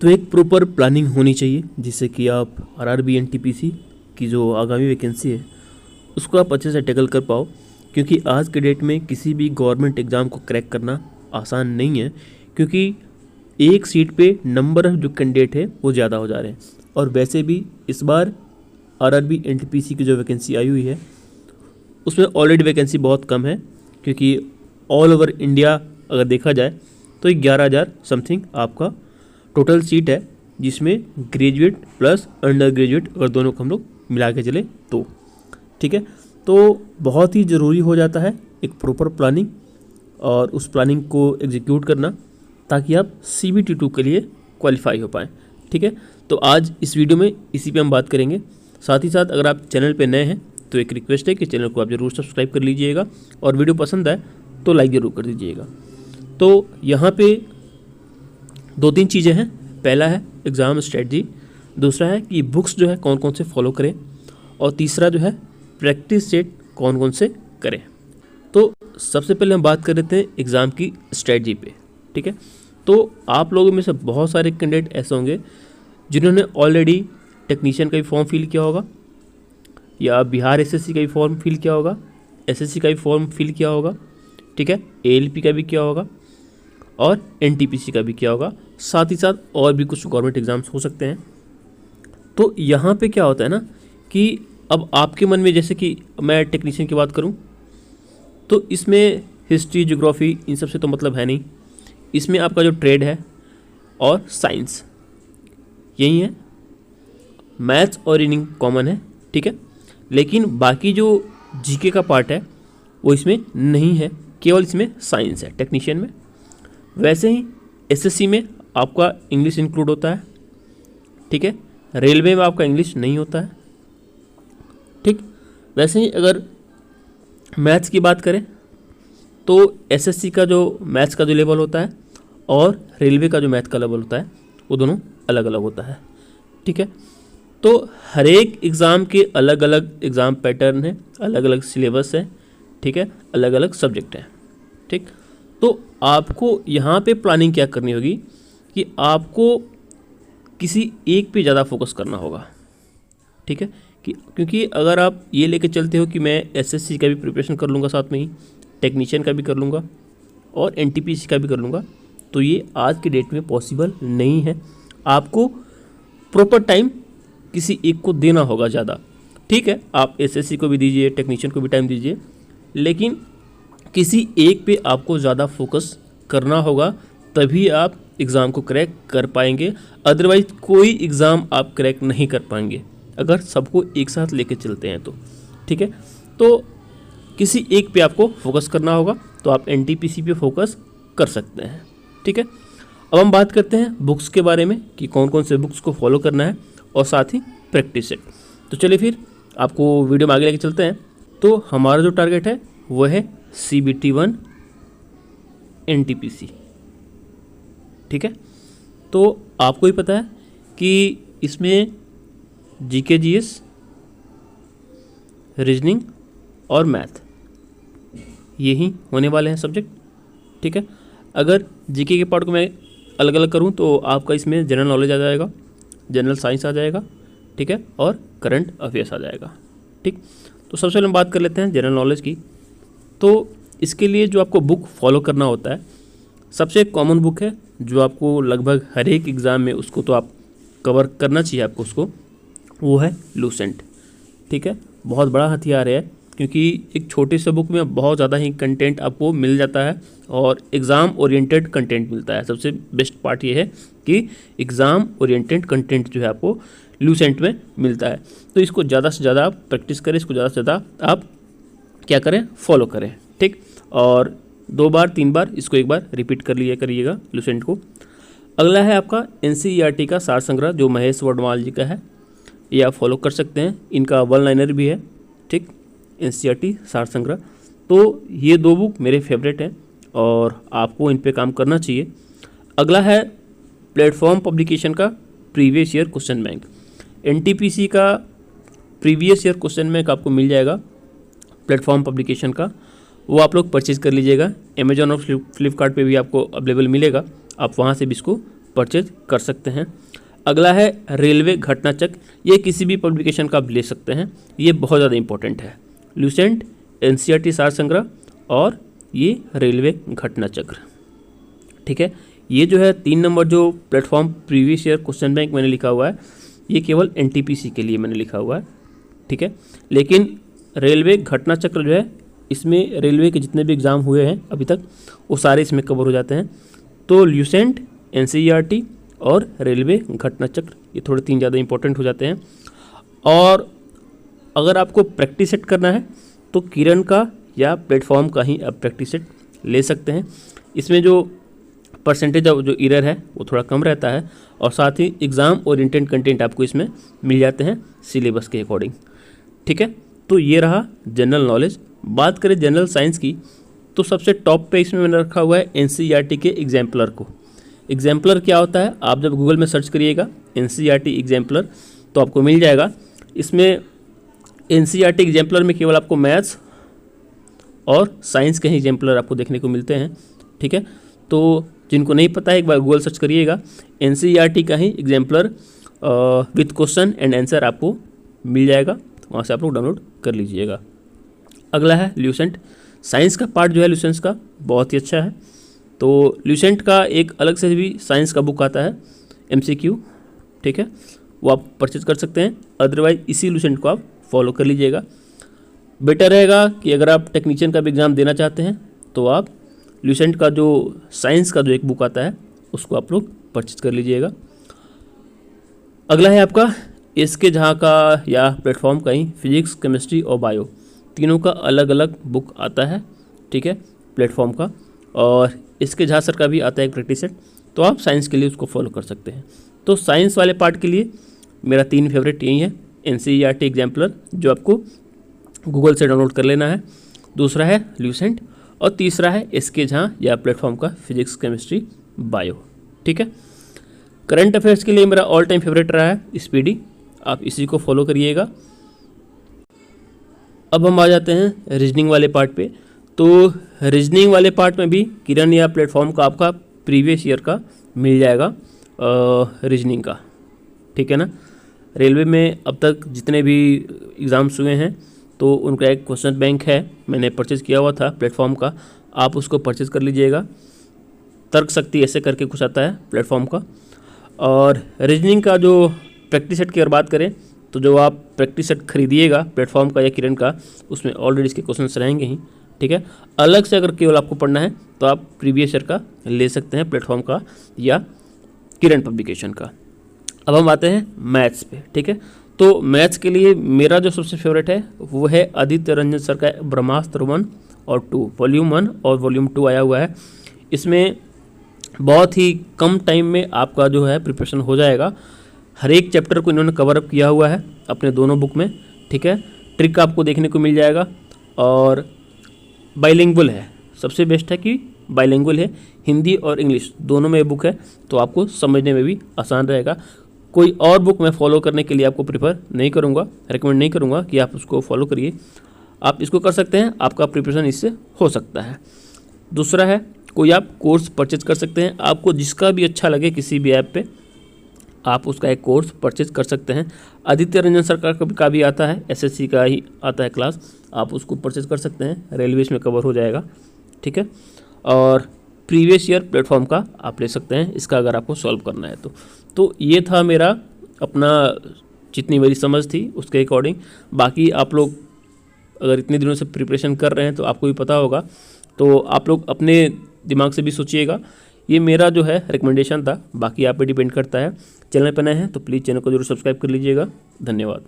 तो एक proper planning होनी चाहिए जिससे कि आप आरआरबी एनटीपीसी की जो आगामी वैकेंसी है उसको आप अच्छे से टैकल कर पाओ, क्योंकि आज के डेट में किसी भी गवर्नमेंट एग्ज़ाम को क्रैक करना आसान नहीं है, क्योंकि एक सीट पे नंबर ऑफ जो कैंडिडेट है वो ज़्यादा हो जा रहे हैं। और वैसे भी इस बार आरआरबी एनटीपीसी की जो वैकेंसी आई हुई है उसमें ऑलरेडी वैकेंसी बहुत कम है, क्योंकि ऑल ओवर इंडिया अगर देखा जाए तो 11,000 समथिंग आपका टोटल सीट है, जिसमें ग्रेजुएट प्लस अंडर ग्रेजुएट अगर दोनों को हम लोग मिला के चले तो ठीक है। तो बहुत ही ज़रूरी हो जाता है एक प्रॉपर प्लानिंग और उस प्लानिंग को एग्जीक्यूट करना, ताकि आप CBT2 के लिए क्वालिफाई हो पाएँ। ठीक है, तो आज इस वीडियो में इसी पे हम बात करेंगे। साथ ही साथ अगर आप चैनल पे नए हैं तो एक रिक्वेस्ट है कि चैनल को आप ज़रूर सब्सक्राइब कर लीजिएगा, और वीडियो पसंद आए तो लाइक ज़रूर कर दीजिएगा। तो यहाँ पे 2-3 चीज़ें हैं। पहला है एग्ज़ाम स्ट्रेटजी, दूसरा है कि बुक्स जो है कौन कौन से फॉलो करें, और तीसरा जो है प्रैक्टिस सेट कौन कौन से करें। तो सबसे पहले हम बात कर लेते हैं एग्ज़ाम की स्ट्रेटजी पे। ठीक है, तो आप लोगों में से बहुत सारे कैंडिडेट ऐसे होंगे जिन्होंने ऑलरेडी टेक्नीशियन का भी फॉर्म फिल किया होगा, या बिहार SSC का भी फॉर्म फिल किया होगा, SSC का भी फॉर्म फिल किया होगा, ठीक है, ALP का भी किया होगा और NTPC का भी किया होगा। साथ ही साथ और भी कुछ गवर्नमेंट एग्ज़ाम्स हो सकते हैं। तो यहाँ पे क्या होता है ना कि अब आपके मन में, जैसे कि मैं टेक्नीशियन की बात करूँ तो इसमें हिस्ट्री, ज्योग्राफी इन सब से तो मतलब है नहीं। इसमें आपका जो ट्रेड है और साइंस यही है, मैथ्स और रीजनिंग कॉमन है। ठीक है, लेकिन बाकी जो जीके का पार्ट है वो इसमें नहीं है, केवल इसमें साइंस है टेक्नीशियन में। वैसे ही SSC में आपका इंग्लिश इंक्लूड होता है। ठीक है, रेलवे में आपका इंग्लिश नहीं होता है। ठीक, वैसे ही अगर मैथ्स की बात करें तो SSC का जो मैथ्स का जो लेवल होता है और रेलवे का जो मैथ का लेवल होता है वो दोनों अलग अलग होता है। ठीक है, तो हर एक एग्ज़ाम के अलग अलग एग्ज़ाम पैटर्न है, अलग अलग सिलेबस है। ठीक है, अलग अलग सब्जेक्ट हैं। ठीक, तो आपको यहाँ पे प्लानिंग क्या करनी होगी कि आपको किसी एक पे ज़्यादा फोकस करना होगा। ठीक है, क्योंकि अगर आप ये लेके चलते हो कि मैं SSC का भी प्रिपरेशन कर लूँगा, साथ में ही टेक्नीशियन का भी कर लूँगा और NTPC का भी कर लूँगा, तो ये आज के डेट में पॉसिबल नहीं है। आपको प्रॉपर टाइम किसी एक को देना होगा ज़्यादा। ठीक है, आप SSC को भी दीजिए, टेक्नीशियन को भी टाइम दीजिए, लेकिन किसी एक पे आपको ज़्यादा फोकस करना होगा, तभी आप एग्ज़ाम को क्रैक कर पाएंगे। अदरवाइज़ कोई एग्ज़ाम आप क्रैक नहीं कर पाएंगे अगर सबको एक साथ लेके चलते हैं तो। ठीक है, तो किसी एक पे आपको फोकस करना होगा, तो आप NTPC पे फोकस कर सकते हैं। ठीक है, अब हम बात करते हैं बुक्स के बारे में कि कौन कौन से बुक्स को फॉलो करना है, और साथ ही प्रैक्टिस सेट। तो चलिए फिर आपको वीडियो में आगे लेके चलते हैं। तो हमारा जो टारगेट है वो है CBT1 NTPC। ठीक है, तो आपको ही पता है कि इसमें GK GS, रीजनिंग और मैथ यही होने वाले हैं सब्जेक्ट। ठीक है, अगर GK के पार्ट को मैं अलग अलग करूं तो आपका इसमें जनरल नॉलेज आ जाएगा, जनरल साइंस आ जाएगा, ठीक है, और करंट अफेयर्स आ जाएगा। ठीक, तो सबसे पहले हम बात कर लेते हैं जनरल नॉलेज की। तो इसके लिए जो आपको बुक फॉलो करना होता है, सबसे कॉमन बुक है जो आपको लगभग हर एक एग्ज़ाम में उसको तो आप कवर करना चाहिए आपको उसको, वो है लूसेंट। ठीक है, बहुत बड़ा हथियार है, क्योंकि एक छोटे से बुक में बहुत ज़्यादा ही कंटेंट आपको मिल जाता है और एग्ज़ाम ओरिएंटेड कंटेंट मिलता है। सबसे बेस्ट पार्ट ये है कि एग्ज़ाम ओरिएंटेड कंटेंट जो है आपको लूसेंट में मिलता है। तो इसको ज़्यादा से ज़्यादा आप प्रैक्टिस करें, इसको ज़्यादा से ज़्यादा आप क्या करें, फॉलो करें। ठीक, और 2 बार 3 बार इसको एक बार रिपीट कर लिया करिएगा लूसेंट को। अगला है आपका NCERT का सार संग्रह, जो महेश वर्णवाल जी का है, ये आप फॉलो कर सकते हैं। इनका 1 लाइनर भी है। ठीक, NCERT सार संग्रह। तो ये 2 बुक मेरे फेवरेट हैं और आपको इन पे काम करना चाहिए। अगला है प्लेटफॉर्म पब्लिकेशन का previous year question bank. NTPC का प्रीवियस ईयर क्वेश्चन बैंक आपको मिल जाएगा प्लेटफॉर्म पब्लिकेशन का, वो आप लोग परचेज़ कर लीजिएगा। अमेजॉन और फ्लिपकार्ट पे भी आपको अवेलेबल मिलेगा, आप वहाँ से भी इसको परचेज कर सकते हैं। अगला है रेलवे घटना चक्र, ये किसी भी पब्लिकेशन का आप ले सकते हैं, ये बहुत ज़्यादा इंपॉर्टेंट है। ल्यूसेंट, एनसीईआरटी सार संग्रह और ये रेलवे घटना चक्र, ठीक है। ये जो है 3 नंबर जो platform previous year question bank मैंने लिखा हुआ है, ये केवल एनटीपीसी के लिए मैंने लिखा हुआ है, ठीक है। लेकिन रेलवे घटना चक्र जो है, इसमें रेलवे के जितने भी एग्ज़ाम हुए हैं अभी तक वो सारे इसमें कवर हो जाते हैं। तो ल्यूसेंट, एनसीईआरटी और रेलवे घटना चक्र ये थोड़े 3 ज़्यादा इंपॉर्टेंट हो जाते हैं। और अगर आपको प्रैक्टिस सेट करना है तो किरण का या प्लेटफॉर्म का ही आप प्रैक्टिस सेट ले सकते हैं। इसमें जो परसेंटेज ऑफ जो एरर है वो थोड़ा कम रहता है और साथ ही एग्ज़ाम ओरिएंटेड कंटेंट आपको इसमें मिल जाते हैं सिलेबस के अकॉर्डिंग, ठीक है। तो ये रहा जनरल नॉलेज। बात करें जनरल साइंस की तो सबसे टॉप पे इसमें मैंने रखा हुआ है एनसीईआरटी के एग्जाम्पलर को। एग्जाम्पलर क्या होता है, आप जब गूगल में सर्च करिएगा एनसीईआरटी एग्जाम्पलर तो आपको मिल जाएगा। इसमें एनसीईआरटी एग्जाम्पलर में केवल आपको मैथ्स और साइंस के ही एग्जाम्पलर आपको देखने को मिलते हैं, ठीक है। तो जिनको नहीं पता है एक बार गूगल सर्च करिएगा, एनसीईआरटी का ही exemplar with question and answer आपको मिल जाएगा, तो वहाँ से आप लोग डाउनलोड कर लीजिएगा। अगला है ल्यूसेंट। साइंस का पार्ट जो है ल्यूसेंट का बहुत ही अच्छा है। तो ल्यूसेंट का एक अलग से भी साइंस का बुक आता है MCQ, ठीक है, वो आप परचेज कर सकते हैं। अदरवाइज इसी ल्यूसेंट को आप फॉलो कर लीजिएगा। बेटर रहेगा कि अगर आप टेक्नीशियन का भी एग्ज़ाम देना चाहते हैं तो आप ल्यूसेंट का जो साइंस का जो एक बुक आता है उसको आप लोग परचेज कर लीजिएगा। अगला है आपका SK झा का या प्लेटफॉर्म का ही फिजिक्स, केमिस्ट्री और बायो, तीनों का अलग अलग बुक आता है, ठीक है, प्लेटफॉर्म का। और SK झा सर का भी आता है एक प्रैक्टिस सेट, तो आप साइंस के लिए उसको फॉलो कर सकते हैं। तो साइंस वाले पार्ट के लिए मेरा 3 फेवरेट यही है, एनसीईआरटी एग्जाम्पलर जो आपको गूगल से डाउनलोड कर लेना है, दूसरा है ल्यूसेंट और तीसरा है SK झा या प्लेटफॉर्म का फिजिक्स, केमिस्ट्री, बायो, ठीक है। करंट अफेयर्स के लिए मेरा ऑल टाइम फेवरेट रहा है स्पीडी, आप इसी को फॉलो करिएगा। अब हम आ जाते हैं रीजनिंग वाले पार्ट पे। तो रीजनिंग वाले पार्ट में भी किरण या प्लेटफॉर्म का आपका प्रीवियस ईयर का मिल जाएगा रीजनिंग का, ठीक है ना। रेलवे में अब तक जितने भी एग्ज़ाम्स हुए हैं तो उनका एक क्वेश्चन बैंक है, मैंने परचेज़ किया हुआ था प्लेटफॉर्म का, आप उसको परचेज़ कर लीजिएगा। तर्क शक्ति ऐसे करके कुछ आता है प्लेटफॉर्म का। और रीजनिंग का जो प्रैक्टिस सेट की अगर बात करें तो जो आप प्रैक्टिस सेट खरीदिएगा प्लेटफॉर्म का या किरण का, उसमें ऑलरेडी इसके क्वेश्चंस रहेंगे ही, ठीक है। अलग से अगर केवल आपको पढ़ना है तो आप प्रीवियस ईयर का ले सकते हैं प्लेटफॉर्म का या किरण पब्लिकेशन का। अब हम आते हैं मैथ्स पे, ठीक है। तो मैथ्स के लिए मेरा जो सबसे फेवरेट है वो है आदित्य रंजन सर का ब्रह्मास्त्र 1 और 2, वॉल्यूम 1 और वॉल्यूम 2 आया हुआ है। इसमें बहुत ही कम टाइम में आपका जो है प्रिपरेशन हो जाएगा। हर एक चैप्टर को इन्होंने कवर अप किया हुआ है अपने दोनों बुक में, ठीक है। ट्रिक आपको देखने को मिल जाएगा और बाइलिंगुअल है, सबसे बेस्ट है कि बाइलिंगुअल है, हिंदी और इंग्लिश दोनों में बुक है, तो आपको समझने में भी आसान रहेगा। कोई और बुक मैं फॉलो करने के लिए आपको प्रेफर नहीं करूँगा, रिकमेंड नहीं करूँगा कि आप उसको फॉलो करिए, आप इसको कर सकते हैं, आपका प्रिपरेशन इससे हो सकता है। दूसरा है कोई आप कोर्स परचेज कर सकते हैं, आपको जिसका भी अच्छा लगे किसी भी ऐप पे आप उसका एक कोर्स परचेज कर सकते हैं। आदित्य रंजन सर का भी आता है, SSC का ही आता है क्लास, आप उसको परचेज कर सकते हैं, रेलवेज में कवर हो जाएगा, ठीक है। और प्रीवियस ईयर प्लेटफॉर्म का आप ले सकते हैं इसका अगर आपको सॉल्व करना है तो ये था मेरा अपना जितनी मेरी समझ थी उसके अकॉर्डिंग। बाकी आप लोग अगर इतने दिनों से प्रिपरेशन कर रहे हैं तो आपको भी पता होगा, तो आप लोग अपने दिमाग से भी सोचिएगा। ये मेरा जो है रिकमेंडेशन था, बाकी आप पे डिपेंड करता है। चैनल पर नए हैं तो प्लीज़ चैनल को जरूर सब्सक्राइब कर लीजिएगा। धन्यवाद।